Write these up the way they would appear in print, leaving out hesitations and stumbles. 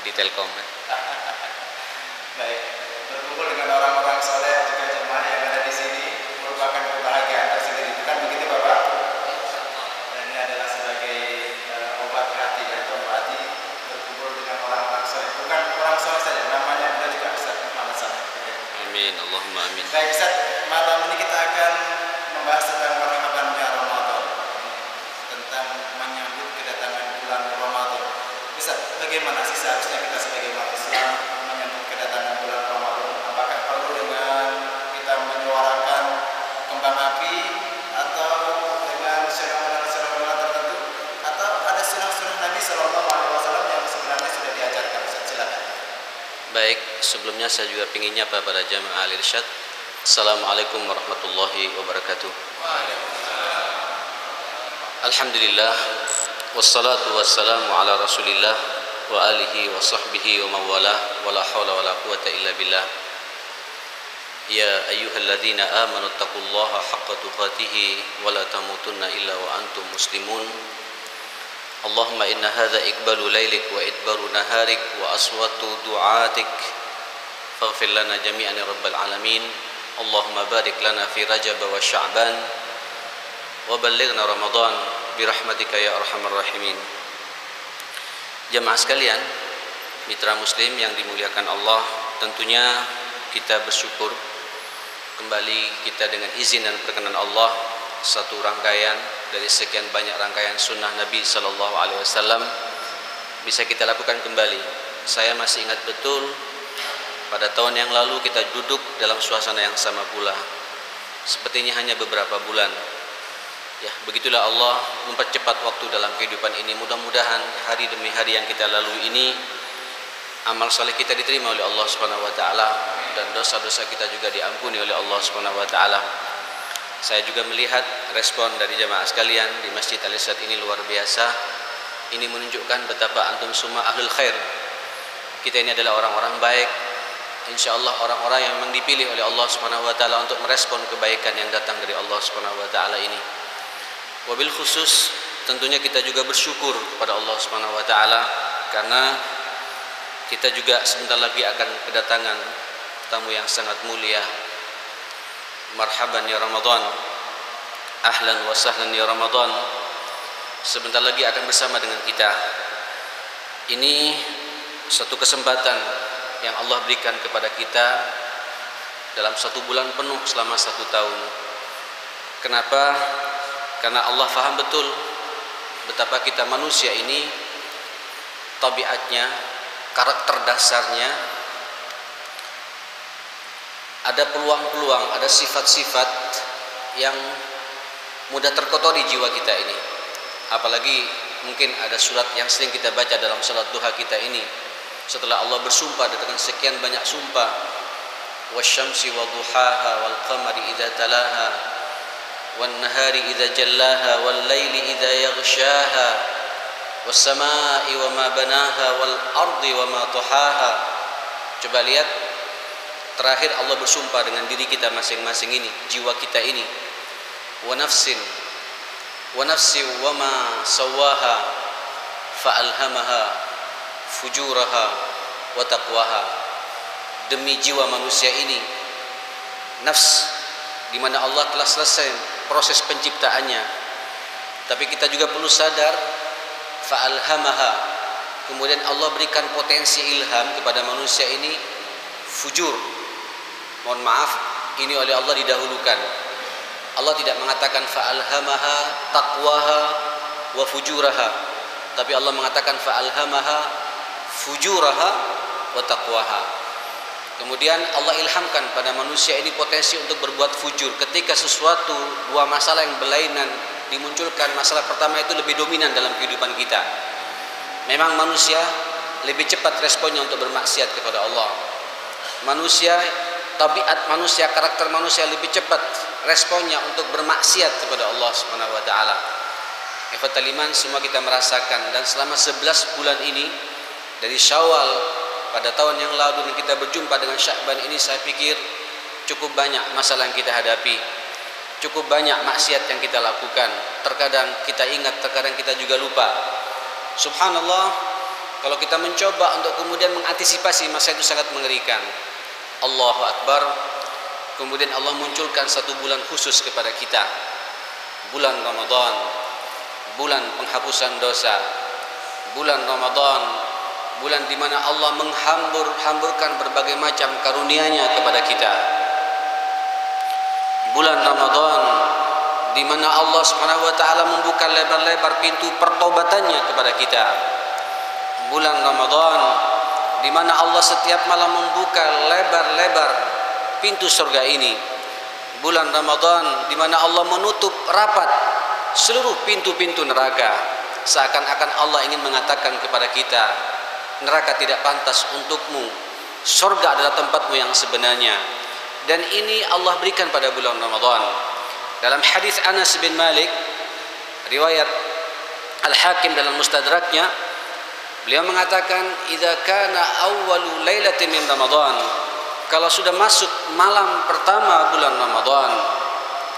di Telkom. Baik, berkumpul dengan orang-orang soleh juga jemaah yang ada di sini merupakan kebahagiaan tersendiri, bukan begitu Bapak? Dan ini adalah sebagai obat hati dan hati berkumpul dengan orang-orang soleh, bukan orang soleh saja, namanya beliau juga Ustaz Muhammad Saleh. Amin, Allahumma amin. Baik Ustaz, malam ini kita akan membahas tentang marhaban ya Ramadan, tentang menyambut kedatangan bulan Ramadan. Ustaz, bagaimana sih seharusnya kita sebagai umat Islam menyambut kedatangan bulan Ramadan? Apakah perlu dengan kita menyuarakan kembang api atau dengan seremonial tertentu, atau ada sunnah-sunnah Nabi Shallallahu Alaihi Wasallam yang sebenarnya sudah diajarkan? Ustaz, silakan. Baik, sebelumnya saya juga ingin nyapa pada jamaah Al-Irsyad. Assalamualaikum warahmatullahi wabarakatuh. Alhamdulillah, wassalatu wassalamu ala rasulillah wa alihi wa sahbihi wa mawalah, wa la hawla wa la quwata illa billah. Ya ayyuhalladzina amanu taqullaha haqqa tuqatihi wa la tamutunna illa wa antum muslimun. Allahumma inna hadha iqbalu lailik wa idbaru naharik wa aswatu du'atik faghfir lana jami'an ya rabbal alamin. Allahumma barik lana fi Rajab wa Sya'ban wa ballighna Ramadan birahmatika ya arhamar rahimin. Jamaah sekalian, mitra muslim yang dimuliakan Allah, tentunya kita bersyukur kembali kita dengan izin dan perkenan Allah, satu rangkaian dari sekian banyak rangkaian sunnah Nabi Sallallahu Alaihi Wasallam bisa kita lakukan kembali. Saya masih ingat betul pada tahun yang lalu kita duduk dalam suasana yang sama pula. Sepertinya hanya beberapa bulan. Ya, begitulah Allah mempercepat waktu dalam kehidupan ini. Mudah-mudahan hari demi hari yang kita lalui ini amal saleh kita diterima oleh Allah Subhanahu wa taala dan dosa-dosa kita juga diampuni oleh Allah Subhanahu wa taala. Saya juga melihat respon dari jamaah sekalian di Masjid Al-Irsyad ini luar biasa. Ini menunjukkan betapa antum semua ahlul khair. Kita ini adalah orang-orang baik. Insyaallah orang-orang yang memang dipilih oleh Allah Subhanahu wa taala untuk merespon kebaikan yang datang dari Allah Subhanahu wa taala ini. Wabil khusus tentunya kita juga bersyukur kepada Allah Subhanahu wa taala karena kita juga sebentar lagi akan kedatangan tamu yang sangat mulia. Marhaban ya Ramadan, ahlan wa sahlan ya Ramadan. Sebentar lagi akan bersama dengan kita. Ini satu kesempatan yang Allah berikan kepada kita dalam satu bulan penuh selama 1 tahun. Kenapa? Karena Allah faham betul betapa kita manusia ini tabiatnya, karakter dasarnya ada peluang-peluang, ada sifat-sifat yang mudah terkotori jiwa kita ini. Apalagi mungkin ada surat yang sering kita baca dalam salat duha kita ini. Setelah Allah bersumpah dengan sekian banyak sumpah, wasyamsi wadduhaha wal qamari idza talaha wan nahari idza jallaha wal laili idza yaghshaha was samaa'i wama banaha wal ardi wama tuhaha. Coba lihat, terakhir Allah bersumpah dengan diri kita masing-masing ini, jiwa kita ini. Wa nafsin wama sawaha fa'alhamaha fujuraha wa taqwaha. Demi jiwa manusia ini, nafs di mana Allah telah selesai proses penciptaannya. Tapi kita juga perlu sadar fa'alhamaha, kemudian Allah berikan potensi ilham kepada manusia ini fujur. Mohon maaf, ini oleh Allah didahulukan. Allah tidak mengatakan fa'alhamaha taqwaha wa fujuraha, tapi Allah mengatakan fa'alhamaha fujuraha wa taqwaha. Kemudian Allah ilhamkan pada manusia ini potensi untuk berbuat fujur. Ketika sesuatu, dua masalah yang berlainan dimunculkan, masalah pertama itu lebih dominan dalam kehidupan kita. Memang manusia lebih cepat responnya untuk bermaksiat kepada Allah. Manusia, tabiat manusia, karakter manusia lebih cepat responnya untuk bermaksiat kepada Allah Subhanahu wa taala. Ikhwatal iman, semua kita merasakan, dan selama 11 bulan ini dari Syawal pada tahun yang lalu dan kita berjumpa dengan Sya'ban ini, saya pikir cukup banyak masalah yang kita hadapi. Cukup banyak maksiat yang kita lakukan. Terkadang kita ingat, terkadang kita juga lupa. Subhanallah, Kalau kita mencoba untuk kemudian mengantisipasi, masa itu sangat mengerikan. Allahu Akbar. Kemudian Allah munculkan satu bulan khusus kepada kita, bulan Ramadan, bulan penghapusan dosa, bulan Ramadan, bulan di mana Allah hamburkan berbagai macam karunia-Nya kepada kita. Bulan Ramadan di mana Allah Subhanahu wa taala membuka lebar-lebar pintu pertobatan-Nya kepada kita. Bulan Ramadan di mana Allah setiap malam membuka lebar-lebar pintu surga ini. Bulan Ramadan di mana Allah menutup rapat seluruh pintu-pintu neraka. Seakan-akan Allah ingin mengatakan kepada kita, neraka tidak pantas untukmu, surga adalah tempatmu yang sebenarnya. Dan ini Allah berikan pada bulan Ramadan. Dalam hadis Anas bin Malik, riwayat Al-Hakim dalam Mustadraknya, beliau mengatakan, "Idza kana awwalu lailatin min Ramadan," kalau sudah masuk malam pertama bulan Ramadan,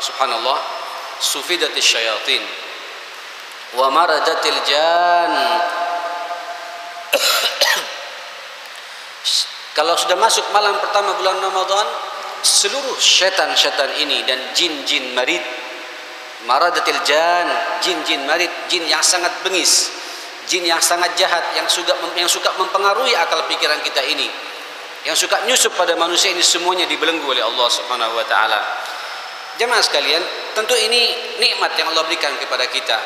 subhanallah, sufidatis syayatin wa maradatil jan. Kalau sudah masuk malam pertama bulan Ramadan, seluruh syaitan-syaitan ini dan jin-jin marid, maradatil jan, jin-jin marid, jin yang sangat bengis, jin yang sangat jahat, yang suka mempengaruhi akal pikiran kita ini, yang suka nyusup pada manusia ini, semuanya dibelenggu oleh Allah Subhanahu wa taala. Jemaah sekalian, tentu ini nikmat yang Allah berikan kepada kita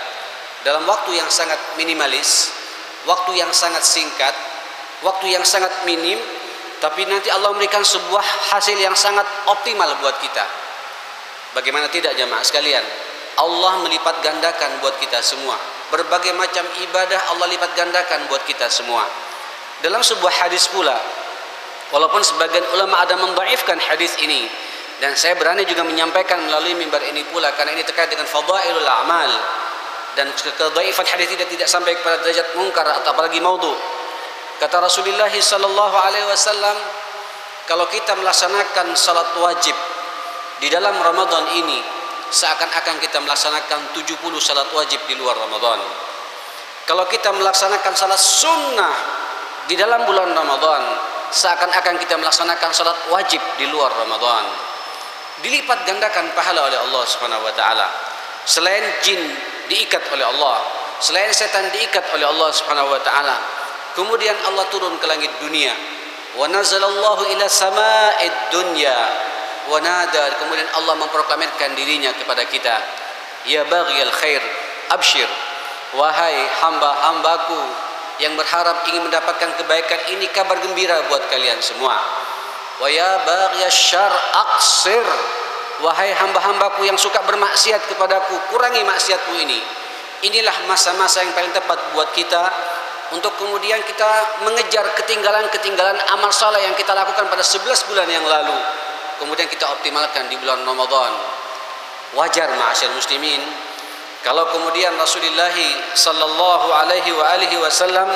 dalam waktu yang sangat minimalis, waktu yang sangat singkat, waktu yang sangat minim, tapi nanti Allah memberikan sebuah hasil yang sangat optimal buat kita. Bagaimana tidak jemaah sekalian? Allah melipat gandakan buat kita semua. Berbagai macam ibadah Allah lipat gandakan buat kita semua. Dalam sebuah hadis pula, walaupun sebagian ulama ada mendhaifkan hadis ini, dan saya berani juga menyampaikan melalui mimbar ini pula, karena ini terkait dengan fadailul a'mal, dan kedhaifan hadis tidak sampai kepada derajat mungkar atau apalagi maudhu. Kata Rasulullah sallallahu alaihi wasallam, kalau kita melaksanakan salat wajib di dalam Ramadan ini, seakan-akan kita melaksanakan 70 salat wajib di luar Ramadan. Kalau kita melaksanakan salat sunnah di dalam bulan Ramadan, seakan-akan kita melaksanakan salat wajib di luar Ramadan. Dilipat gandakan pahala oleh Allah Subhanahu wa taala. Selain jin diikat oleh Allah, selain setan diikat oleh Allah Subhanahu wa taala, kemudian Allah turun ke langit dunia. Wa nazalallahu ila sama'id dunya wa nada, kemudian Allah memproklamirkan dirinya kepada kita, ya baghiyal khair abshir, wahai hamba-hambaku yang berharap ingin mendapatkan kebaikan, ini kabar gembira buat kalian semua. Wa ya baghiyasy syarr aqsir, wahai hamba-hambaku yang suka bermaksiat kepadaku, kurangi maksiatmu ini. Inilah masa-masa yang paling tepat buat kita untuk kemudian kita mengejar ketinggalan-ketinggalan amal saleh yang kita lakukan pada 11 bulan yang lalu, kemudian kita optimalkan di bulan Ramadan. Wajar ma'asyar muslimin kalau kemudian Rasulullah sallallahu alaihi wasallam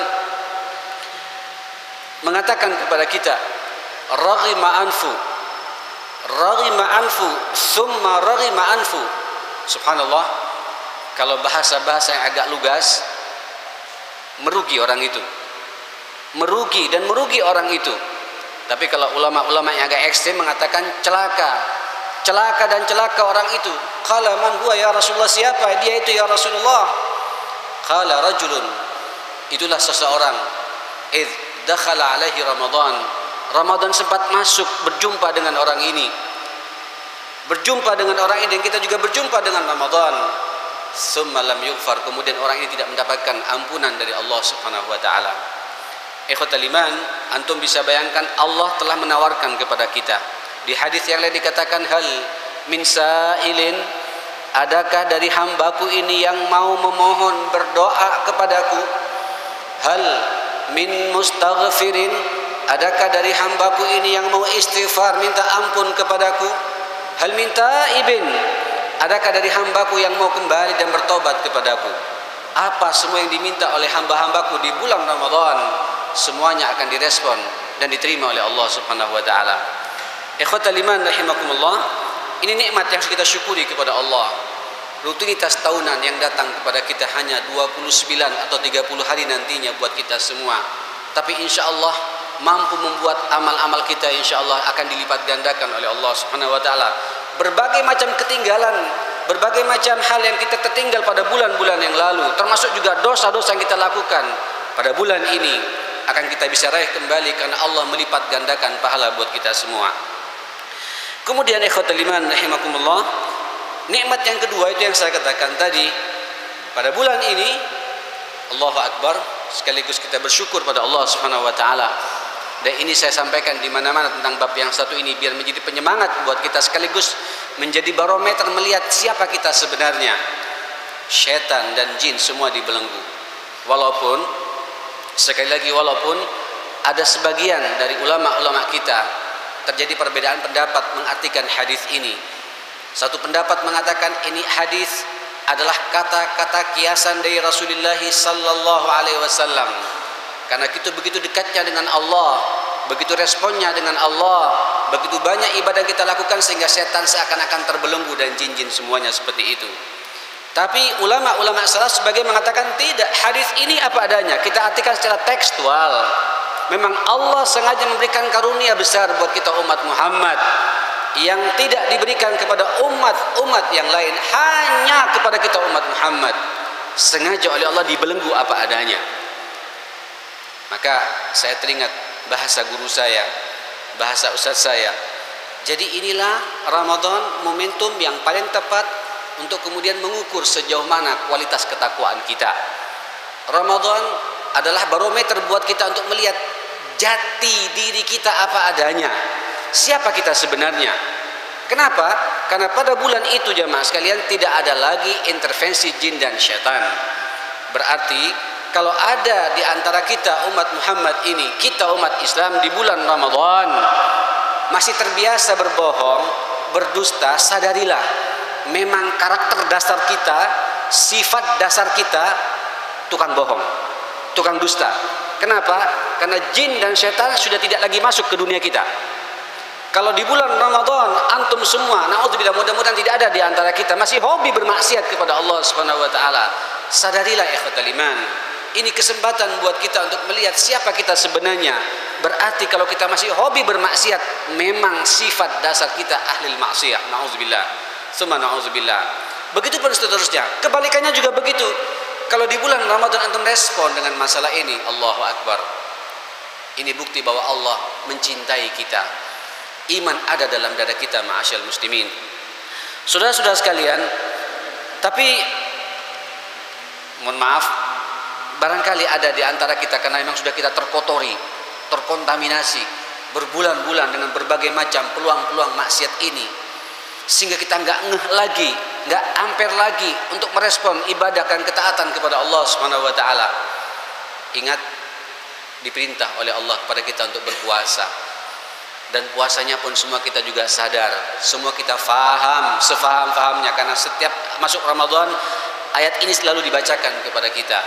mengatakan kepada kita, raghima anfu thumma raghima anfu. Subhanallah, kalau bahasa-bahasa yang agak lugas, merugi orang itu, merugi orang itu. Tapi kalau ulama-ulama yang agak ekstrem mengatakan celaka dan celaka orang itu. Qala man huwa ya Rasulullah, siapa dia itu ya Rasulullah? Qala rajulun, itulah seseorang, id dakhala alaihi Ramadan sempat masuk, berjumpa dengan orang ini, dan kita juga berjumpa dengan Ramadan. Summa lam yughfar, kemudian orang ini tidak mendapatkan ampunan dari Allah Subhanahu wa taala. Ikhwatal iman, antum bisa bayangkan Allah telah menawarkan kepada kita. Di hadis yang lain dikatakan, hal min sa'ilin, adakah dari hambaku ini yang mau memohon berdoa kepadaku? Hal min mustaghfirin, adakah dari hambaku ini yang mau istighfar, minta ampun kepadaku? Hal min taibin, adakah dari hambaku yang mau kembali dan bertobat kepadaku? Apa semua yang diminta oleh hamba-hambaku di bulan Ramadan, semuanya akan direspon dan diterima oleh Allah Subhanahu wa taala. Ikhwatal iman rahimakumullah, ini nikmat yang kita syukuri kepada Allah. rutinitas tahunan yang datang kepada kita hanya 29 atau 30 hari nantinya buat kita semua. Tapi insya Allah mampu membuat amal-amal kita insya Allah akan dilipat gandakan oleh Allah Subhanahu wa taala. Berbagai macam ketinggalan, berbagai macam hal yang kita tertinggal pada bulan-bulan yang lalu, termasuk juga dosa-dosa yang kita lakukan pada bulan ini, akan kita bisa raih kembali karena Allah melipat gandakan pahala buat kita semua. Kemudian ikhwatul iman rahimakumullah, nikmat yang kedua itu yang saya katakan tadi, pada bulan ini Allahu Akbar, sekaligus kita bersyukur pada Allah Subhanahu wa taala. Dan ini saya sampaikan di mana-mana tentang bab yang satu ini biar menjadi penyemangat buat kita, sekaligus menjadi barometer melihat siapa kita sebenarnya. Syaitan dan jin semua dibelenggu. Walaupun sekali lagi walaupun ada sebagian dari ulama-ulama kita terjadi perbedaan pendapat mengartikan hadis ini. Satu pendapat mengatakan ini hadis adalah kata-kata kiasan dari Rasulullah sallallahu alaihi wasallam. Karena itu begitu dekatnya dengan Allah, begitu responnya dengan Allah, begitu banyak ibadah yang kita lakukan sehingga setan seakan-akan terbelenggu dan jin-jin semuanya seperti itu. Tapi ulama-ulama salaf sebagian mengatakan tidak, hadis ini apa adanya, kita artikan secara tekstual. Memang Allah sengaja memberikan karunia besar buat kita umat Muhammad yang tidak diberikan kepada umat-umat yang lain, hanya kepada kita umat Muhammad. Sengaja oleh Allah dibelenggu apa adanya. Maka saya teringat bahasa guru saya, bahasa ustaz saya. Jadi inilah Ramadan, momentum yang paling tepat untuk kemudian mengukur sejauh mana kualitas ketakwaan kita. Ramadan adalah barometer buat kita untuk melihat jati diri kita apa adanya. Siapa kita sebenarnya? Kenapa? Karena pada bulan itu jamaah sekalian tidak ada lagi intervensi jin dan syaitan. Berarti kalau ada di antara kita umat Muhammad ini, kita umat Islam di bulan Ramadan masih terbiasa berbohong, berdusta, sadarilah memang karakter dasar kita, sifat dasar kita tukang bohong, tukang dusta. Kenapa? Karena jin dan setan sudah tidak lagi masuk ke dunia kita. Kalau di bulan Ramadan antum semua, naudzubillah, mudah-mudahan tidak ada di antara kita masih hobi bermaksiat kepada Allah Subhanahu wa taala. Sadarilah ikhwatul iman. Ini kesempatan buat kita untuk melihat siapa kita sebenarnya. Berarti kalau kita masih hobi bermaksiat, memang sifat dasar kita ahli maksiat. Nauzubillah. Summa nauzubillah. Begitupun seterusnya. Kebalikannya juga begitu. Kalau di bulan Ramadan antum respon dengan masalah ini, Allahu Akbar. Ini bukti bahwa Allah mencintai kita. Iman ada dalam dada kita, ma'asyal muslimin. Saudara-saudara sekalian, tapi mohon maaf, barangkali ada di antara kita karena memang sudah kita terkotori, terkontaminasi berbulan-bulan dengan berbagai macam peluang-peluang maksiat ini, sehingga kita nggak ngeh lagi, nggak amper lagi untuk merespon ibadah dan ketaatan kepada Allah Subhanahu wa taala. Ingat, diperintah oleh Allah kepada kita untuk berpuasa, dan puasanya pun semua kita juga sadar, semua kita faham sefaham-fahamnya, karena setiap masuk Ramadan ayat ini selalu dibacakan kepada kita.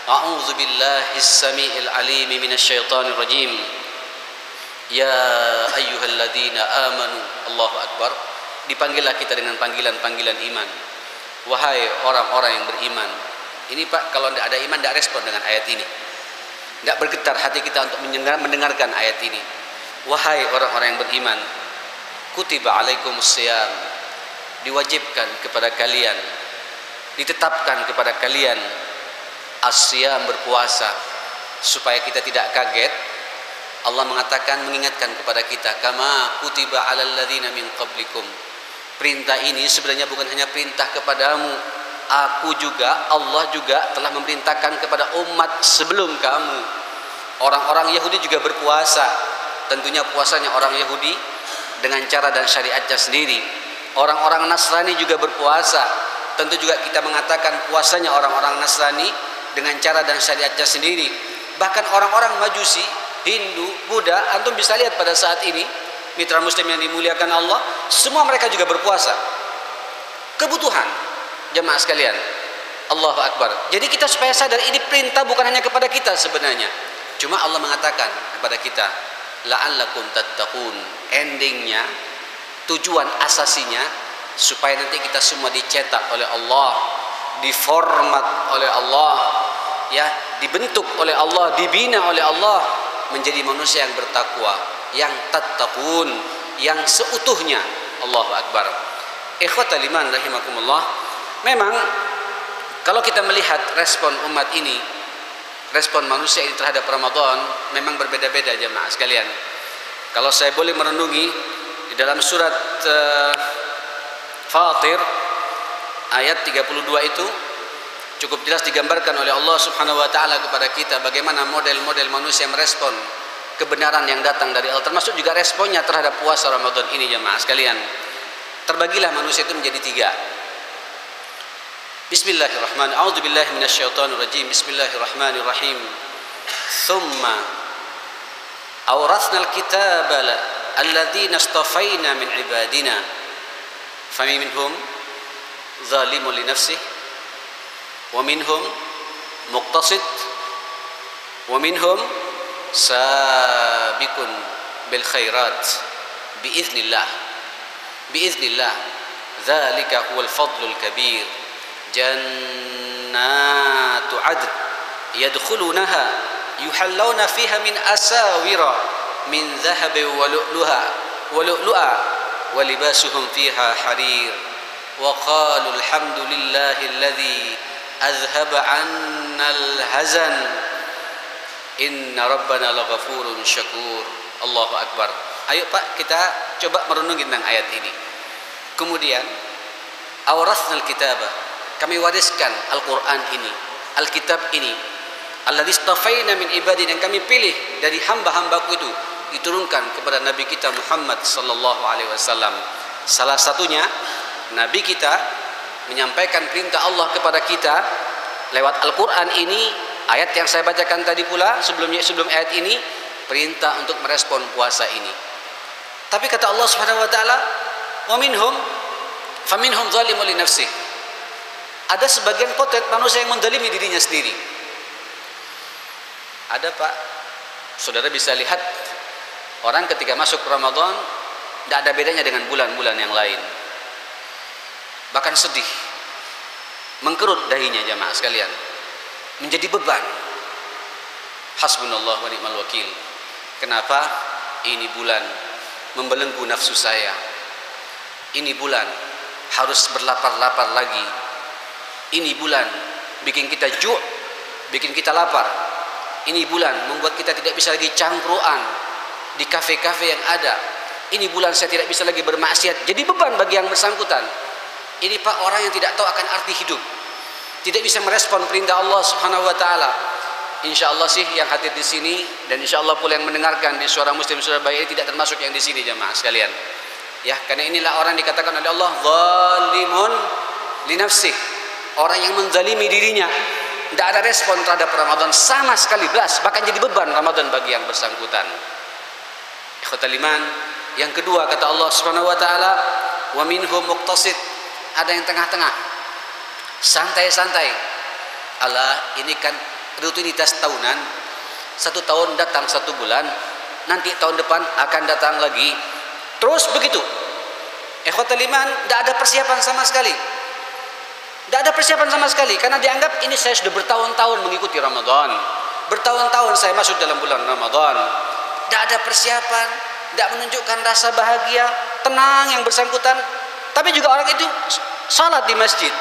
A'udzu billahis samiil alim minasyaitonir rajim. Ya ayyuhalladzina amanu. Allahu Akbar. Dipanggillah kita dengan panggilan-panggilan iman. Wahai orang-orang yang beriman. Ini Pak, kalau tidak ada iman tidak respon dengan ayat ini. Tidak bergetar hati kita untuk mendengarkan ayat ini. Wahai orang-orang yang beriman, kutiba alaikumusiyam, diwajibkan kepada kalian, ditetapkan kepada kalian asyam, berpuasa, supaya kita tidak kaget. Allah mengatakan, mengingatkan kepada kita, kama kutiba alal ladzina min qablikum. Perintah ini sebenarnya bukan hanya perintah kepadamu, aku juga, Allah juga telah memerintahkan kepada umat sebelum kamu. Orang-orang Yahudi juga berpuasa. Tentunya puasanya orang Yahudi dengan cara dan syariatnya sendiri. Orang-orang Nasrani juga berpuasa. Tentu juga kita mengatakan puasanya orang-orang Nasrani dengan cara dan syariatnya sendiri. Bahkan orang-orang Majusi, Hindu, Buddha, antum bisa lihat pada saat ini, mitra muslim yang dimuliakan Allah, semua mereka juga berpuasa. Kebutuhan jemaah sekalian. Allahu Akbar. Jadi kita supaya sadar, ini perintah bukan hanya kepada kita sebenarnya. Cuma Allah mengatakan kepada kita, la'allakum tattaqun. Endingnya, tujuan asasinya supaya nanti kita semua dicetak oleh Allah, diformat oleh Allah, ya, dibentuk oleh Allah, dibina oleh Allah menjadi manusia yang bertakwa, yang tattaqun, yang seutuhnya. Allahu Akbar. Ikhwatal iman rahimakumullah. Memang kalau kita melihat respon umat ini, respon manusia ini terhadap Ramadan memang berbeda-beda jemaah sekalian. Kalau saya boleh merenungi di dalam surat Fatir ayat 32 itu cukup jelas digambarkan oleh Allah Subhanahu wa taala kepada kita bagaimana model-model manusia merespon kebenaran yang datang dari Allah, termasuk juga responnya terhadap puasa Ramadan ini jemaah sekalian. Terbagilah manusia itu menjadi tiga. Bismillahirrahmanirrahim. A'udzubillahi minasyaitonirrajim. Bismillahirrahmanirrahim. Tsumma awratsnal kitaba alladzina istafaina min ibadina faminhum zalimun li nafsihi wa minhum muqtasid wa minhum sabiqun bil khairat biiznillah dzalika huwal fadlul kabir jannatu adn yadkhulunaha yuhallawna fiha min asawira min dhahabin wa lu'lu'a wa libasuhum fiha harir wa qalu alhamdulillahi alladhi azhaba 'annal hazan inna rabbana laghafurun syakur. Allahu Akbar. Ayo Pak, kita coba merenungi tentang ayat ini. Kemudian awrasnal kitabah, kami wariskan Al-Quran ini, Alkitab ini, alladzi istafaina min ibadina, yang kami pilih dari hamba-hambaku itu, diturunkan kepada Nabi kita Muhammad sallallahu alaihi wasallam. Salah satunya Nabi kita menyampaikan perintah Allah kepada kita lewat Al-Quran ini. Ayat yang saya bacakan tadi pula sebelum ayat ini perintah untuk merespon puasa ini. Tapi kata Allah Subhanahu wa taala, "Wa minhum faminhum zalimun li nafsihi." Ada sebagian potret manusia yang menzalimi dirinya sendiri. Ada Pak, saudara bisa lihat orang ketika masuk Ramadan tidak ada bedanya dengan bulan-bulan yang lain. Bahkan sedih, mengkerut dahinya jamaah sekalian, menjadi beban. Hasbunallah wa ni'mal wakil. Kenapa? Ini bulan membelenggu nafsu saya. Ini bulan harus berlapar-lapar lagi. Ini bulan bikin kita ju', bikin kita lapar. Ini bulan membuat kita tidak bisa lagi cangkruan di kafe-kafe yang ada. Ini bulan saya tidak bisa lagi bermaksiat. Jadi beban bagi yang bersangkutan. Ini Pak, orang yang tidak tahu akan arti hidup, tidak bisa merespon perintah Allah Subhanahu wa taala. Insyaallah sih yang hadir di sini dan insyaallah pula yang mendengarkan di Suara Muslim Surabaya ini tidak termasuk yang di sini jemaah sekalian. Ya, karena inilah orang dikatakan oleh Allah zalimun li nafsihi, orang yang menzalimi dirinya. Tidak ada respon terhadap Ramadan sama sekali, belas, bahkan jadi beban Ramadan bagi yang bersangkutan. Ikhwatal iman, yang kedua kata Allah Subhanahu wa taala, wa minhum muqtasid, ada yang tengah-tengah, santai-santai. Allah, ini kan rutinitas tahunan, satu tahun datang satu bulan, nanti tahun depan akan datang lagi, terus begitu. Ikhwatal iman, tidak ada persiapan sama sekali. Tidak ada persiapan sama sekali, karena dianggap ini saya sudah bertahun-tahun mengikuti Ramadan, bertahun-tahun saya masuk dalam bulan Ramadan. Tidak ada persiapan, tidak menunjukkan rasa bahagia, tenang yang bersangkutan. Tapi juga orang itu salat di masjid,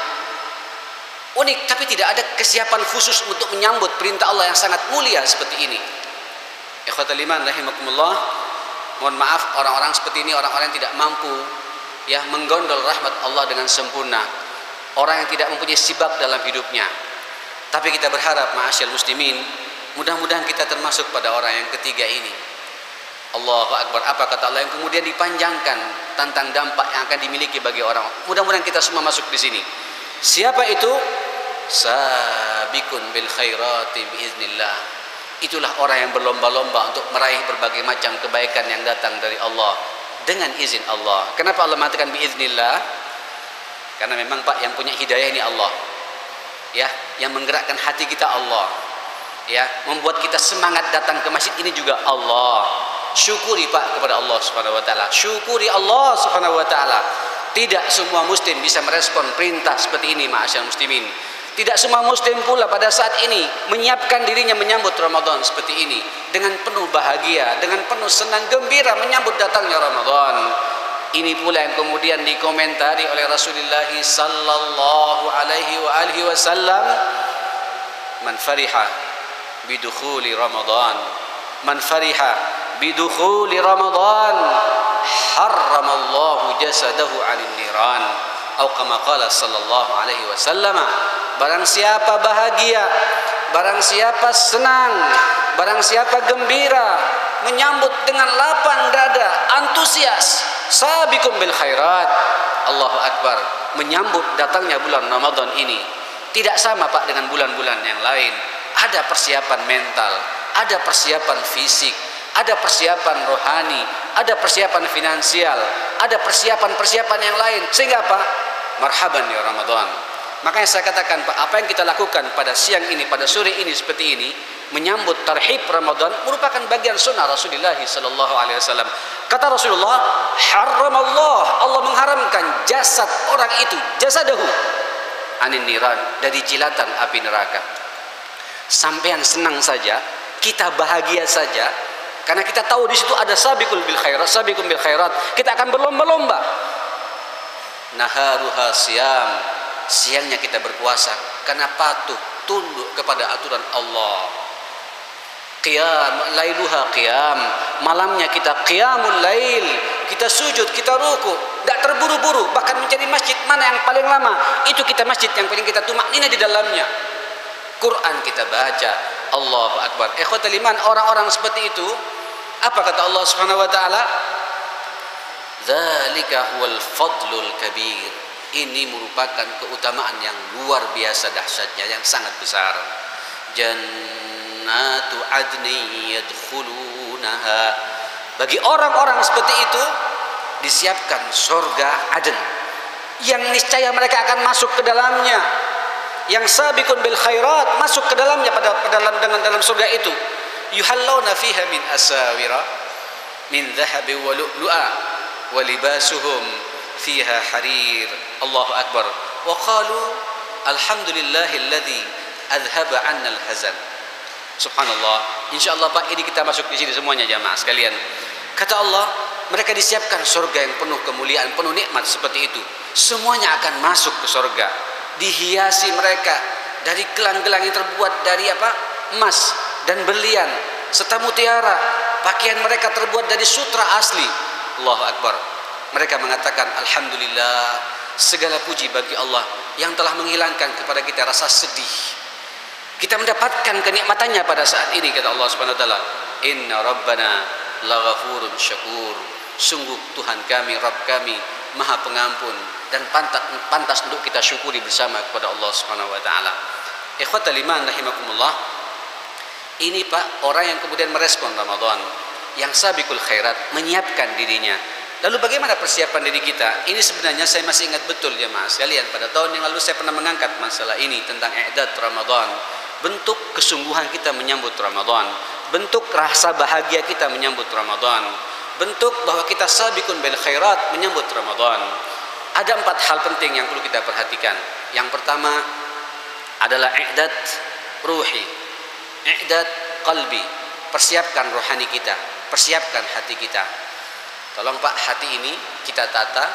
unik, tapi tidak ada kesiapan khusus untuk menyambut perintah Allah yang sangat mulia seperti ini. Ikhwatal iman rahimakumullah, mohon maaf, orang-orang seperti ini orang-orang yang tidak mampu ya menggondol rahmat Allah dengan sempurna, orang yang tidak mempunyai sibab dalam hidupnya. Tapi kita berharap ma'asyal muslimin, mudah-mudahan kita termasuk pada orang yang ketiga ini. Allahu Akbar. Apa kata Allah yang kemudian dipanjangkan tentang dampak yang akan dimiliki bagi orang. Mudah-mudahan kita semua masuk di sini. Siapa itu? Sabiqun bil khairati biiznillah. Itulah orang yang berlomba-lomba untuk meraih berbagai macam kebaikan yang datang dari Allah dengan izin Allah. Kenapa Allah mengatakan biiznillah? Karena memang Pak, yang punya hidayah ini Allah. Ya, yang menggerakkan hati kita Allah. Ya, membuat kita semangat datang ke masjid ini juga Allah. Syukuri Pak kepada Allah Subhanahu wa taala. Syukuri Allah Subhanahu wa taala. Tidak semua muslim bisa merespon perintah seperti ini, ma'asyal muslimin. Tidak semua muslim pula pada saat ini menyiapkan dirinya menyambut Ramadan seperti ini dengan penuh bahagia, dengan penuh senang gembira menyambut datangnya Ramadan. Ini pula yang kemudian dikomentari oleh Rasulullah sallallahu alaihi wasallam, man fariha bidukhuli Ramadan, man fariha bidukhuli Ramadan harramallahu jasadahu 'anil niran, atau kama qala sallallahu alaihi wasallam. Barang siapa bahagia, barang siapa senang, barang siapa gembira menyambut dengan lapang dada, antusias, sabiqum bil khairat, Allahu akbar, menyambut datangnya bulan Ramadan ini. Tidak sama Pak dengan bulan-bulan yang lain. Ada persiapan mental, ada persiapan fisik, ada persiapan rohani, ada persiapan finansial, ada persiapan-persiapan yang lain. Sehingga apa? Marhaban ya Ramadan. Makanya saya katakan Pak, apa yang kita lakukan pada siang ini, pada sore ini seperti ini, menyambut tarhib Ramadan merupakan bagian sunnah Rasulullah sallallahu alaihi wasallam. Kata Rasulullah, haramallah, Allah mengharamkan jasad orang itu, jasadahu, anin niran, dari jilatan api neraka. Sampean senang saja, kita bahagia saja, karena kita tahu di situ ada sabiqul bil khairat, sabiqum bil khairat. Kita akan berlomba-lomba. Naharuha siyam, siangnya kita berpuasa karena patuh tunduk kepada aturan Allah. Qiyam lailuha qiyam, malamnya kita qiyamul lail, kita sujud, kita ruku, tidak terburu-buru, bahkan mencari masjid mana yang paling lama, itu kita masjid yang paling kita tumaknina di dalamnya. Quran kita baca, Allahu akbar. Ikhwatul iman, orang-orang seperti itu, apa kata Allah Subhanahu wa taala? Dzalika huwal fadlul kabir. Ini merupakan keutamaan yang luar biasa dahsyatnya, yang sangat besar. Jannatu adni yadkhulunaha. Bagi orang-orang seperti itu disiapkan surga Aden yang niscaya mereka akan masuk ke dalamnya. Yang sabiqun bil khairat, masuk ke dalamnya dalam surga itu. Yuhallawna fiha min asawira min dhahabi wa lu'lu'a wa libasuhum fiha harir. Allahu akbar. Wa qalu alhamdulillahilladzi adhaba 'anna al-hazan. Subhanallah. Insyaallah Pak, ini kita masuk di sini semuanya jamaah sekalian. Kata Allah, mereka disiapkan surga yang penuh kemuliaan, penuh nikmat seperti itu. Semuanya akan masuk ke surga. Dihiasi mereka dari gelang-gelang yang terbuat dari apa? Emas dan berlian serta mutiara. Pakaian mereka terbuat dari sutra asli. Allahu akbar. Mereka mengatakan alhamdulillah, segala puji bagi Allah yang telah menghilangkan kepada kita rasa sedih. Kita mendapatkan kenikmatannya pada saat ini, kata Allah Subhanahu wa taala. Inna rabbana laghafurun syakur. Sungguh Tuhan kami, Rabb kami, Maha Pengampun dan pantas untuk kita syukuri bersama kepada Allah Subhanahu wa taala. Ikhwatal iman rahimakumullah. Ini Pak, orang yang kemudian merespon Ramadan, yang sabiqul khairat, menyiapkan dirinya. Lalu bagaimana persiapan diri kita? Ini sebenarnya saya masih ingat betul jemaah sekalian, pada tahun yang lalu saya pernah mengangkat masalah ini tentang i'dad Ramadan. Bentuk kesungguhan kita menyambut Ramadan, bentuk rasa bahagia kita menyambut Ramadan, bentuk bahwa kita sabiqun bil khairat menyambut Ramadan. Ada 4 hal penting yang perlu kita perhatikan. Yang pertama adalah i'dad ruhi, i'dad qalbi. Persiapkan rohani kita, persiapkan hati kita. Tolong Pak, hati ini kita tata.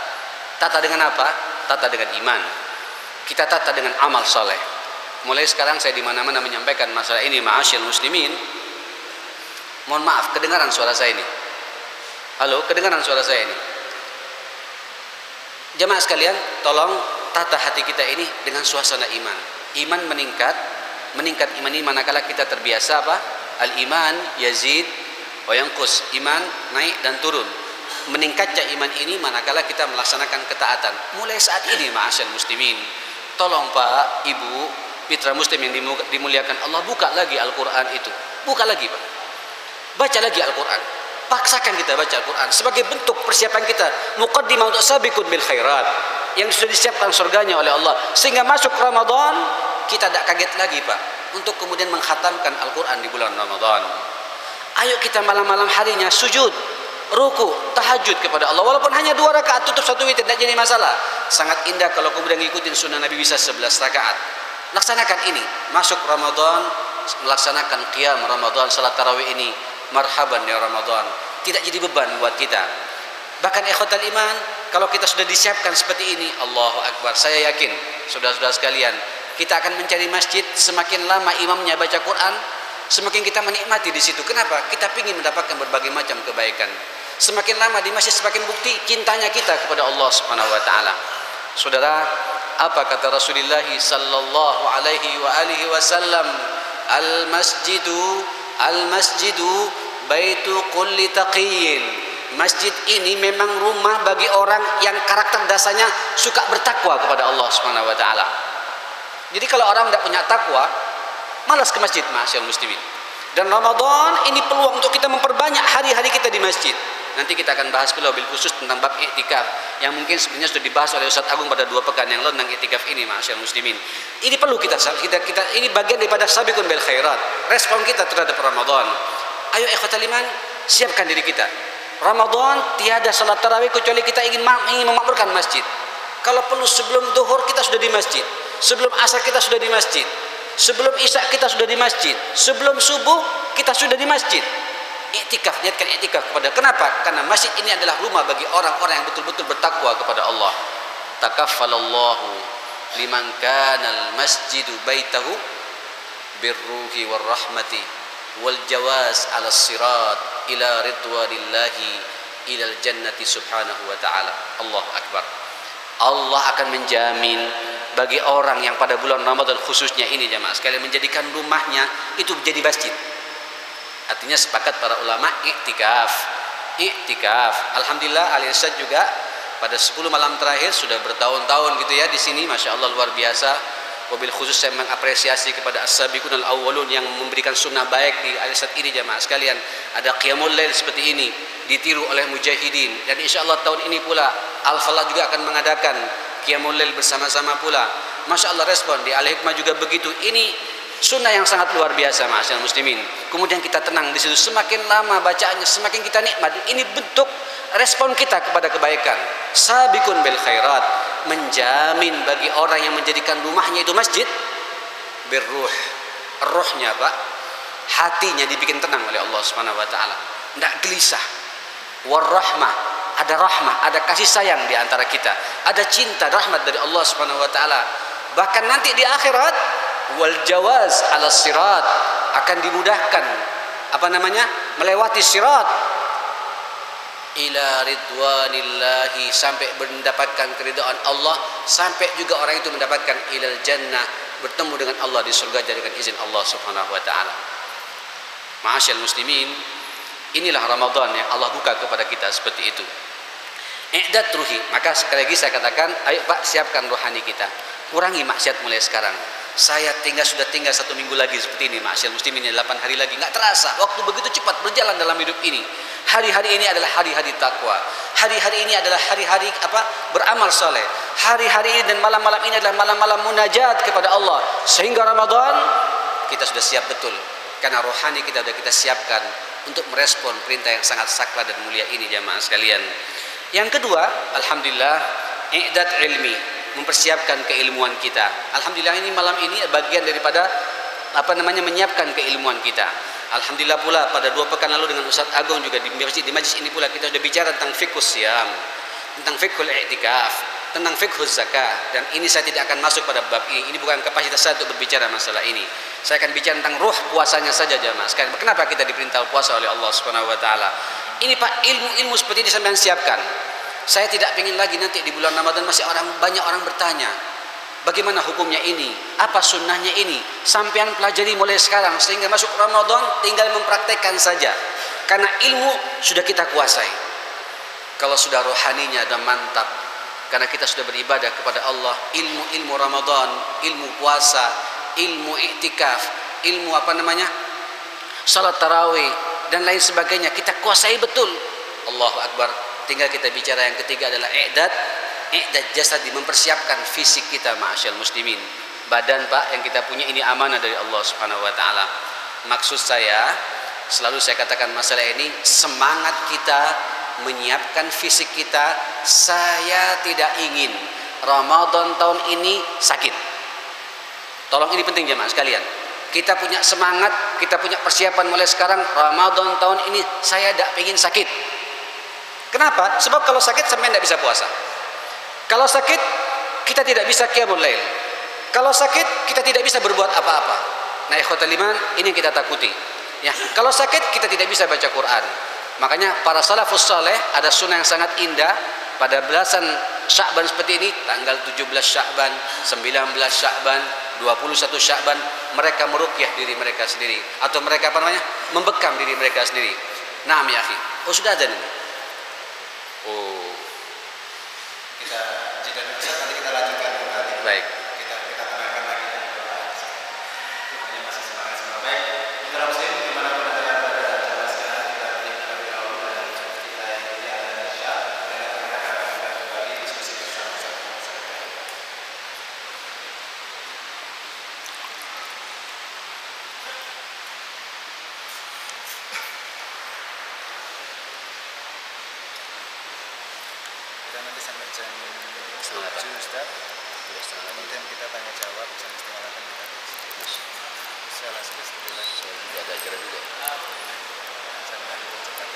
Tata dengan apa? Tata dengan iman. Kita tata dengan amal soleh. Mulai sekarang saya di mana-mana menyampaikan masalah ini, ma'asyil muslimin. Mohon maaf, kedengaran suara saya ini? Halo, kedengaran suara saya ini? Jemaah sekalian, tolong tata hati kita ini dengan suasana iman. Iman meningkat iman ini manakala kita terbiasa apa? Al-iman yazid wa yanqus. Iman naik dan turun. Meningkatnya iman ini manakala kita melaksanakan ketaatan. Mulai saat ini ma'asyil muslimin, tolong Pak, Ibu, mitra muslim yang dimuliakan Allah, buka lagi Al-Quran itu. Buka lagi Pak. Baca lagi Al-Quran. Paksakan kita baca Al-Quran sebagai bentuk persiapan kita, muqaddimah untuk sabiqun bil khairat, yang sudah disiapkan surganya oleh Allah. Sehingga masuk Ramadan kita tidak kaget lagi Pak untuk kemudian mengkhatamkan Al-Quran di bulan Ramadan. Ayo kita malam-malam harinya sujud ruku, tahajud kepada Allah. Walaupun hanya 2 rakaat tutup 1 witir, tidak jadi masalah. Sangat indah kalau kemudian ngikutin sunnah Nabi bisa 11 rakaat. Laksanakan ini. Masuk Ramadan, melaksanakan qiyam Ramadan, salat tarawih ini. Marhaban ya Ramadan. Tidak jadi beban buat kita. Bahkan ikhwatal iman, kalau kita sudah disiapkan seperti ini, Allahu Akbar. Saya yakin, saudara-saudara sekalian, kita akan mencari masjid. Semakin lama imamnya baca Quran, semakin kita menikmati di situ. Kenapa? Kita ingin mendapatkan berbagai macam kebaikan. Semakin lama di masjid, semakin bukti cintanya kita kepada Allah Subhanahu wa taala. Saudara, apa kata Rasulullah sallallahu alaihi wa alihi wasallam? Al-masjidu baitu kulli taqiyyin. Masjid ini memang rumah bagi orang yang karakter dasarnya suka bertakwa kepada Allah Subhanahu wa taala. Jadi kalau orang tidak punya takwa, malas ke masjid, ma'asyiral muslimin. Dan Ramadan ini peluang untuk kita memperbanyak hari-hari kita di masjid. Nanti kita akan bahas pula bil khusus tentang bab i'tikaf yang mungkin sebenarnya sudah dibahas oleh Ustaz Agung pada 2 pekan yang lalu tentang i'tikaf ini, ma'asyiral muslimin. Ini perlu kita ini bagian daripada sabiqun bil khairat. Respon kita terhadap Ramadan. Ayo ikhwatal iman, siapkan diri kita. Ramadan tiada salat tarawih kecuali kita ingin memakmurkan masjid. Kalau perlu sebelum zuhur kita sudah di masjid, sebelum asar kita sudah di masjid, sebelum isya kita sudah di masjid, sebelum subuh kita sudah di masjid. Iktikaf, niatkan iktikaf kepada. Kenapa? Karena masjid ini adalah rumah bagi orang-orang yang betul-betul bertakwa kepada Allah. Takaffalallahu liman kana al-masjidu baitahu birruhi warahmati wal jawaz 'ala sirat ila ridwanillahi ilal jannati subhanahu wa ta'ala. Allahu akbar. Allah akan menjamin bagi orang yang pada bulan Ramadan khususnya ini jamaah sekalian menjadikan rumahnya itu menjadi masjid. Artinya sepakat para ulama iktikaf. Alhamdulillah Al-Irsyad juga pada 10 malam terakhir sudah bertahun-tahun gitu ya di sini, masya Allah luar biasa. Wabil khusus saya mengapresiasi kepada as-sabiqun al-awwalun yang memberikan sunnah baik di Al-Irsyad ini jamaah sekalian. Ada qiyamul lail seperti ini ditiru oleh mujahidin, dan insyaallah tahun ini pula Al-Falah juga akan mengadakan qiyamul lail bersama-sama pula. Masya Allah respon di Al-Hikmah juga begitu. Ini sunnah yang sangat luar biasa ma'asyiral muslimin. Kemudian kita tenang di situ, semakin lama bacaannya semakin kita nikmat. Ini bentuk respon kita kepada kebaikan. Sabiqun bil khairat, menjamin bagi orang yang menjadikan rumahnya itu masjid birruh. Ruhnya Pak, hatinya dibikin tenang oleh Allah Subhanahu wa taala. Tidak gelisah. Warahmah, ada rahmah, ada kasih sayang di antara kita. Ada cinta, rahmat dari Allah Subhanahu wa taala. Bahkan nanti di akhirat wal jawaz 'ala sirat, akan dimudahkan melewati sirat ila ridwanillahi, sampai mendapatkan keridhaan Allah, sampai juga orang itu mendapatkan ilal jannah, bertemu dengan Allah di surga dengan izin Allah Subhanahu wa taala. Ma'asyiral muslimin, inilah Ramadan yang Allah buka kepada kita seperti itu. I'dad ruhi, maka sekali lagi saya katakan, ayo Pak, siapkan rohani kita. Kurangi maksiat mulai sekarang. Saya sudah tinggal 1 minggu lagi seperti ini, ma'asyiral muslimin, 8 hari lagi, nggak terasa. Waktu begitu cepat berjalan dalam hidup ini. Hari-hari ini adalah hari-hari takwa. Hari-hari ini adalah hari-hari beramal saleh. Hari-hari ini dan malam-malam ini adalah malam-malam munajat kepada Allah. Sehingga Ramadan kita sudah siap betul, karena rohani kita sudah kita siapkan untuk merespon perintah yang sangat sakral dan mulia ini jamaah sekalian. Yang kedua, alhamdulillah, i'dad ilmi, mempersiapkan keilmuan kita. Alhamdulillah ini malam ini bagian daripada menyiapkan keilmuan kita. Alhamdulillah pula pada 2 pekan lalu dengan Ustaz Agung juga di majlis ini pula kita sudah bicara tentang fiqhus siyam, tentang fiqhul i'tikaf, tentang fiqhuz zakah, dan ini saya tidak akan masuk pada bab ini. Ini bukan kapasitas saya untuk berbicara masalah ini. Saya akan bicara tentang ruh puasanya saja jamaah sekalian. Kenapa kita diperintah puasa oleh Allah Subhanahu wa taala? Ini Pak, ilmu-ilmu seperti ini sampean siapkan. Saya tidak ingin lagi nanti di bulan Ramadan masih banyak orang bertanya, bagaimana hukumnya ini? Apa sunnahnya ini? Sampean pelajari mulai sekarang sehingga masuk Ramadan tinggal mempraktekkan saja. Karena ilmu sudah kita kuasai. Kalau sudah rohaninya sudah mantap, karena kita sudah beribadah kepada Allah, ilmu Ramadan, ilmu puasa, ilmu i'tikaf, ilmu salat tarawih dan lain sebagainya kita kuasai betul. Allahu akbar. Tinggal kita bicara yang ketiga adalah i'dad jasad, mempersiapkan fisik kita ma'asyiral muslimin. Badan Pak yang kita punya ini amanah dari Allah Subhanahu wa taala. Maksud saya, selalu saya katakan masalah ini, semangat kita menyiapkan fisik kita. Saya tidak ingin Ramadan tahun ini sakit. Tolong ini penting jemaah sekalian. Kita punya semangat, kita punya persiapan mulai sekarang. Ramadan tahun ini saya tidak ingin sakit. Kenapa? Sebab kalau sakit sampai tidak bisa puasa. Kalau sakit kita tidak bisa qiyamul lail. Kalau sakit kita tidak bisa berbuat apa-apa. Nah, ikhwatal iman, ini yang kita takuti. Ya, kalau sakit kita tidak bisa baca Quran. Makanya para salafus saleh ada sunnah yang sangat indah pada belasan Sya'ban seperti ini, tanggal 17 Sya'ban, 19 Sya'ban, 21 Sya'ban, mereka meruqyah diri mereka sendiri atau mereka membekam diri mereka sendiri. Naam ya akhi. Oh, sudah ada nih. Oh. Kita jeda dulu, nanti kita lanjutkan kembali. Baik. Kita tanyakan lagi. Ini masih semangat semua. Baik. Mitra muslim dimanapun anda berada, coba sekarang kita beri terlebih dahulu dan kita ikuti adzan Isya dan kita akan lanjutkan kembali diskusi bersama-sama. Kita nanti sampai jam 7 Ustaz. Kemudian kita tanya jawab jam setengah 8 kita. Salah sedikit. Saya juga ada acara juga. Jam 8 cepat.